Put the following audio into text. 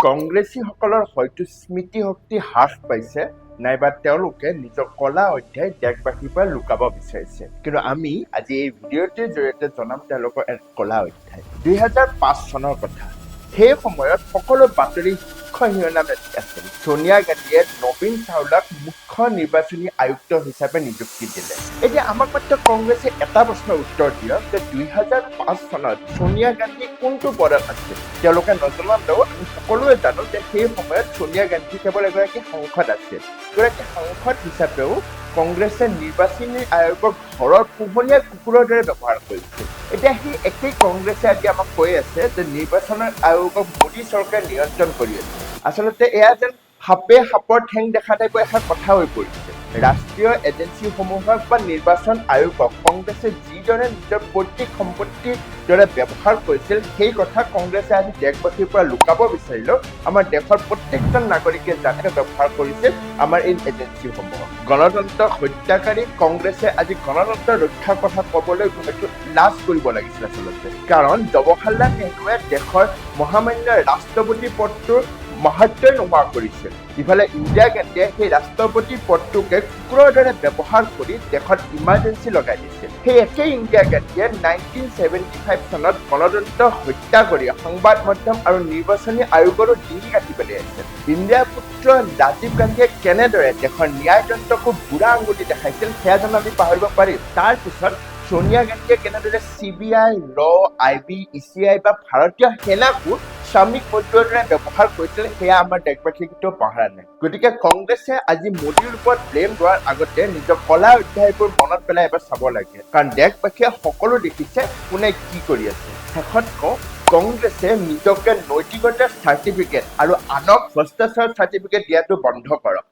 কংগ্ৰেছীসকলৰ হয়তো স্মৃতিশক্তি হ্ৰাস পাইছে নাইবা তেওঁলোকে নিজৰ কলা অধ্যায় দেশবাসীৰ পৰা লুকাব বিচাৰিছে কিন্তু আমি আজি এই ভিডিঅ'টিৰ জৰিয়তে জনাম তেওঁলোকৰ এক কলা অধ্যায় 2005 চনৰ কথা সেই সময়ত সকলো বাতৰি মুখ্য শিৰোনামত আছিল সোনিয়া গান্ধীয়ে নবীন চাওলাক মুখ্য নিৰ্বাচনী আয়ুক্ত হিচাপে নিযুক্তি দিলে এতিয়া আমাক মাত্ৰ কংগ্ৰেছে এটা প্ৰশ্নৰ উত্তৰ দিয়ক যে 2005 চনত সোনিয়া গান্ধী কোনটো পদত আছিল তেওঁলোকে নজনালেও আমি সকলোৱে জানো যে সেই সময়ত সোনিয়া গান্ধী কেৱল এগৰাকী সাংসদ আছিল এগৰাকী সাংসদ হিচাপেও কংগ্ৰেছে নিৰ্বাচনী আয়োগক ঘৰৰ পোহনীয়া কুকুৰৰ দৰে ব্যৱহাৰ কৰিছিল এতিয়া সেই একেই কংগ্ৰেছে আজি আমাক কৈ আছে যে নিৰ্বাচন আয়োগক মোদী চৰকাৰে নিয়ন্ত্ৰণ কৰি আছে আচলতে এয়া যেন সাপে সাপৰ ঠেং দেখা টাইপৰ এটা কথা হৈ পৰিছে ৰাষ্ট্ৰীয় এজেন্সিসমূহক বা নিৰ্বাচন আয়োগক কংগ্ৰেছে যিদৰে নিজৰ পৈতৃক সম্পত্তিৰ দৰে ব্যৱহাৰ কৰিছিল সেই কথা কংগ্ৰেছে আজি দেশবাসীৰ পৰা লুকাব বিচাৰিলেও আমাৰ দেশৰ প্ৰত্যেকজন নাগৰিকে জানে ব্যৱহাৰ কৰিছিল আমাৰ এই এজেন্সিসমূহক গণতন্ত্ৰ হত্যাকাৰী কংগ্ৰেছে আজি গণতন্ত্ৰ ৰক্ষাৰ কথা ক'বলৈ হয়তো লাজ কৰিব লাগিছিল আচলতে কাৰণ জৱাহৰলাল নেহৰুৱে দেশৰ মহামান্য ৰাষ্ট্ৰপতি পদটোৰ মাহাত্ম্য নোহোৱা কৰিছিল ইফালে ইন্দিৰা গান্ধীয়ে সেই ৰাষ্ট্ৰপতি পদটোকে কুকুৰৰ দৰে ব্যৱহাৰ কৰি দেশত ইমাৰ্জেঞ্চি লগাই দিছিল সেই একেই ইন্দিৰা গান্ধীয়ে 1975 চনত গণতন্ত্ৰ হত্যা কৰি সংবাদ মাধ্যম আৰু নিৰ্বাচনী আয়োগৰো ডিঙি কাটি পেলাইছিল ইন্দিৰাৰ পুত্ৰ ৰাজীৱ গান্ধীয়ে কেনেদৰে দেশৰ ন্যায়তন্ত্ৰকো বুঢ়া আঙুলি দেখাইছিল সেয়া জানো আমি পাহৰিব পাৰিম তাৰ পিছত সোনিয়া গান্ধীয়ে কেনেদৰে CBI, IB, ECI বা ভাৰতীয় সেনাকো শ্ৰমিক মজদুৰৰ দৰে ব্যৱহাৰ কৰিছিল সেয়া আমাৰ দেশবাসীয়ে কেতিয়াও পাহৰা নাই গতিকে কংগ্ৰেছে আজি মোদীৰ ওপৰত ব্লেম লোৱাৰ আগতে নিজৰ কলা অধ্যায়বোৰ মনত পেলাই এবাৰ চাব লাগে কাৰণ দেশবাসীয়ে সকলো দেখিছে কোনে কি কৰি আছে শেষত কওঁ কংগ্ৰেছে নিজকে নৈতিকতাৰ চাৰ্টিফিকেট আৰু আনক ভ্ৰষ্টাচাৰ চাৰ্টিফিকেট দিয়াটো বন্ধ কৰক